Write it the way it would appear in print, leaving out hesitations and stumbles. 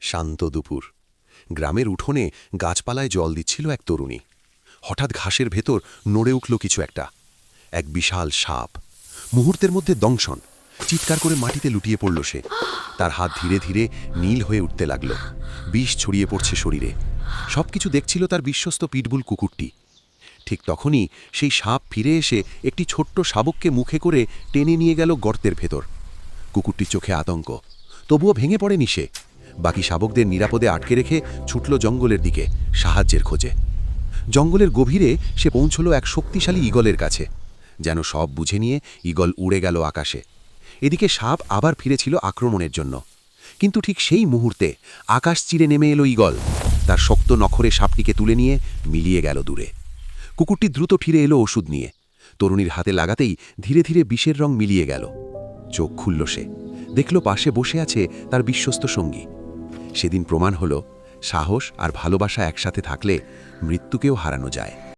শান্ত দুপুর। গ্রামের উঠোনে গাছপালায় জল দিচ্ছিল এক তরুণী। হঠাৎ ঘাসের ভেতর নড়ে উঠল কিছু একটা। এক বিশাল সাপ। মুহূর্তের মধ্যে দংশন। চিৎকার করে মাটিতে লুটিয়ে পড়ল সে। তার হাত ধীরে ধীরে নীল হয়ে উঠতে লাগল। বিষ ছড়িয়ে পড়ছে শরীরে। সবকিছু দেখছিল তার বিশ্বস্ত পিটবুল কুকুরটি। ঠিক তখনই সেই সাপ ফিরে এসে একটি ছোট্ট শাবককে মুখে করে টেনে নিয়ে গেল গর্তের ভেতর। কুকুরটির চোখে আতঙ্ক, তবুও ভেঙে পড়েনি সে। বাকি শাবকদের নিরাপদে আটকে রেখে ছুটল জঙ্গলের দিকে সাহায্যের খোঁজে। জঙ্গলের গভীরে সে পৌঁছল এক শক্তিশালী ঈগলের কাছে। যেন সব বুঝে নিয়ে ঈগল উড়ে গেল আকাশে। এদিকে সাপ আবার ফিরেছিল আক্রমণের জন্য। কিন্তু ঠিক সেই মুহূর্তে আকাশ চিরে নেমে এলো ঈগল। তার শক্ত নখরে সাপটিকে তুলে নিয়ে মিলিয়ে গেল দূরে। কুকুরটি দ্রুত ফিরে এলো ওষুধ নিয়ে। তরুণীর হাতে লাগাতেই ধীরে ধীরে বিষের রং মিলিয়ে গেল। চোখ খুলল সে, দেখল পাশে বসে আছে তার বিশ্বস্ত সঙ্গী। সেদিন প্রমাণ হলো, সাহস আর ভালোবাসা একসাথে থাকলে মৃত্যুকেও হারানো যায়।